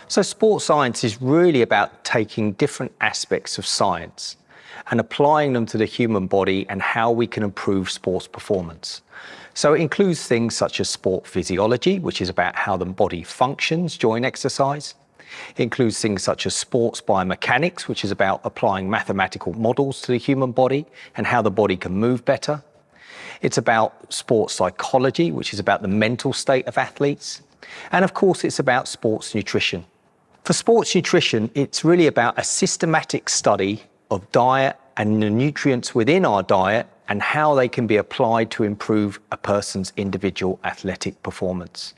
So sports science is really about taking different aspects of science and applying them to the human body and how we can improve sports performance. So it includes things such as sport physiology, which is about how the body functions during exercise. It includes things such as sports biomechanics, which is about applying mathematical models to the human body and how the body can move better. It's about sports psychology, which is about the mental state of athletes. And of course, it's about sports nutrition. For sports nutrition, it's really about a systematic study of diet and the nutrients within our diet and how they can be applied to improve a person's individual athletic performance.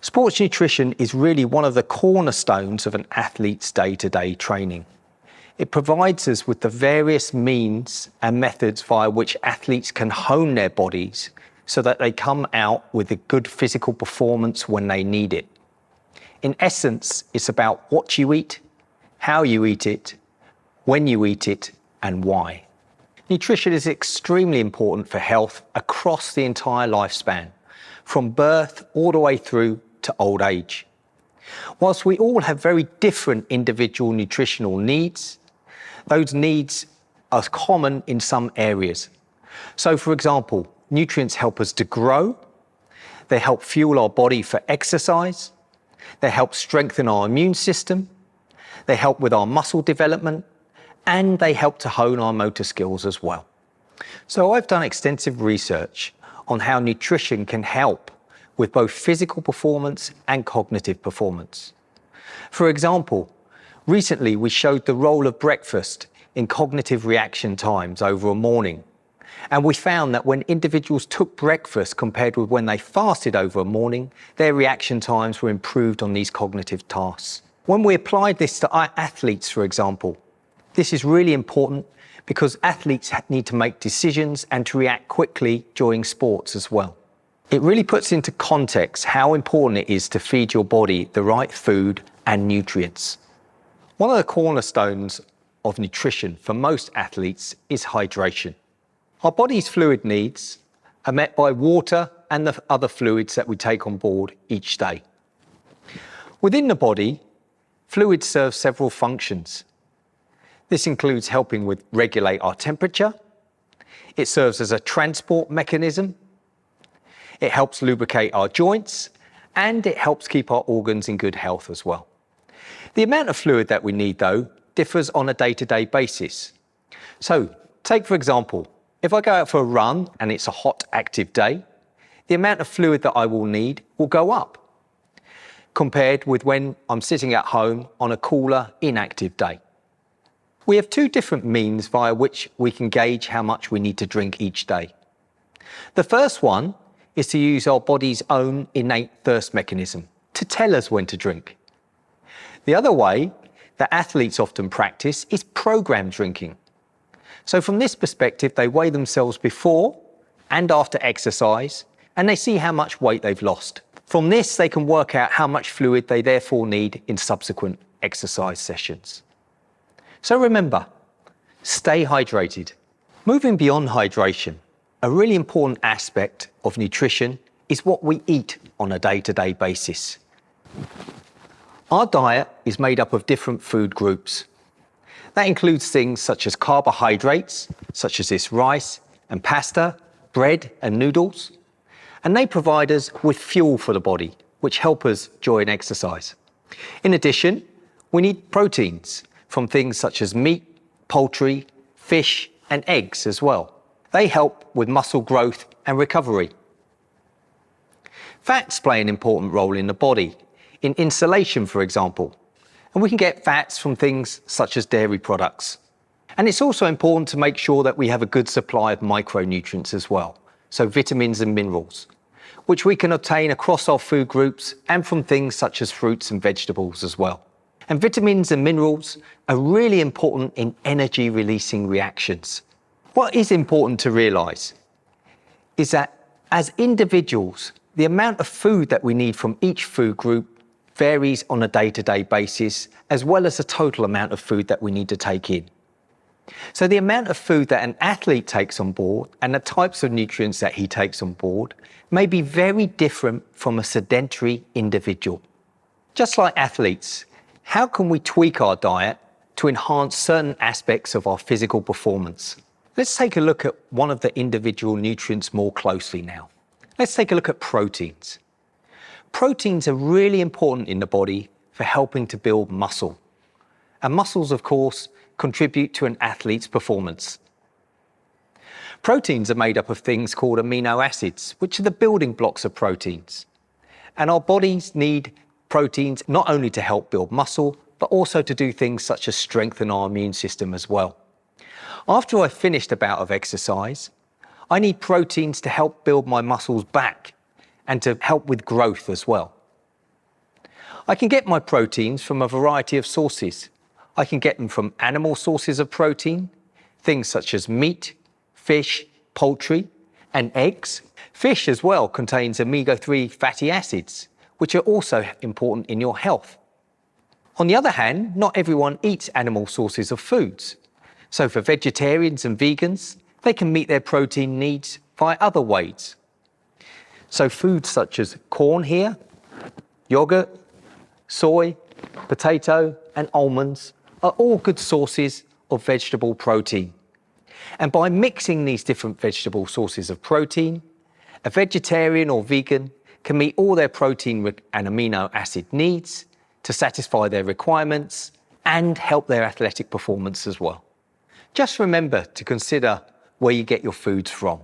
Sports nutrition is really one of the cornerstones of an athlete's day-to-day training. It provides us with the various means and methods via which athletes can hone their bodies so that they come out with a good physical performance when they need it. In essence, it's about what you eat, how you eat it, when you eat it, and why. Nutrition is extremely important for health across the entire lifespan, from birth all the way through to old age. Whilst we all have very different individual nutritional needs, those needs are common in some areas. So for example, nutrients help us to grow, they help fuel our body for exercise, they help strengthen our immune system, they help with our muscle development, and they help to hone our motor skills as well. So I've done extensive research on how nutrition can help with both physical performance and cognitive performance. For example, recently we showed the role of breakfast in cognitive reaction times over a morning. And we found that when individuals took breakfast compared with when they fasted over a morning, their reaction times were improved on these cognitive tasks. When we applied this to our athletes, for example, this is really important because athletes need to make decisions and to react quickly during sports as well. It really puts into context how important it is to feed your body the right food and nutrients. One of the cornerstones of nutrition for most athletes is hydration. Our body's fluid needs are met by water and the other fluids that we take on board each day. Within the body, fluids serve several functions. This includes helping with regulate our temperature. It serves as a transport mechanism. It helps lubricate our joints, and it helps keep our organs in good health as well. The amount of fluid that we need, though, differs on a day-to-day basis. So, take for example, if I go out for a run and it's a hot, active day, the amount of fluid that I will need will go up, compared with when I'm sitting at home on a cooler, inactive day. We have two different means via which we can gauge how much we need to drink each day. The first one is to use our body's own innate thirst mechanism to tell us when to drink. The other way that athletes often practice is programmed drinking. So from this perspective, they weigh themselves before and after exercise, and they see how much weight they've lost. From this, they can work out how much fluid they therefore need in subsequent exercise sessions. So remember, stay hydrated. Moving beyond hydration, a really important aspect of nutrition is what we eat on a day-to-day basis. Our diet is made up of different food groups. That includes things such as carbohydrates, such as this rice and pasta, bread and noodles, and they provide us with fuel for the body, which help us during exercise. In addition, we need proteins from things such as meat, poultry, fish, and eggs as well. They help with muscle growth and recovery. Fats play an important role in the body, in insulation, for example, and we can get fats from things such as dairy products. And it's also important to make sure that we have a good supply of micronutrients as well, so vitamins and minerals, which we can obtain across our food groups and from things such as fruits and vegetables as well. And vitamins and minerals are really important in energy-releasing reactions. What is important to realise is that as individuals, the amount of food that we need from each food group varies on a day-to-day basis, as well as the total amount of food that we need to take in. So the amount of food that an athlete takes on board and the types of nutrients that he takes on board may be very different from a sedentary individual. Just like athletes, How can we tweak our diet to enhance certain aspects of our physical performance? Let's take a look at one of the individual nutrients more closely now. Let's take a look at proteins. Proteins are really important in the body for helping to build muscle. And muscles, of course, contribute to an athlete's performance. Proteins are made up of things called amino acids, which are the building blocks of proteins. And our bodies need proteins not only to help build muscle, but also to do things such as strengthen our immune system as well. After I've finished a bout of exercise, I need proteins to help build my muscles back and to help with growth as well. I can get my proteins from a variety of sources. I can get them from animal sources of protein, things such as meat, fish, poultry, and eggs. Fish as well contains omega-3 fatty acids, which are also important in your health. On the other hand, not everyone eats animal sources of foods. So for vegetarians and vegans, they can meet their protein needs via other ways. So foods such as corn here, yogurt, soy, potato, and almonds are all good sources of vegetable protein. And by mixing these different vegetable sources of protein, a vegetarian or vegan can meet all their protein and amino acid needs to satisfy their requirements and help their athletic performance as well. Just remember to consider where you get your foods from.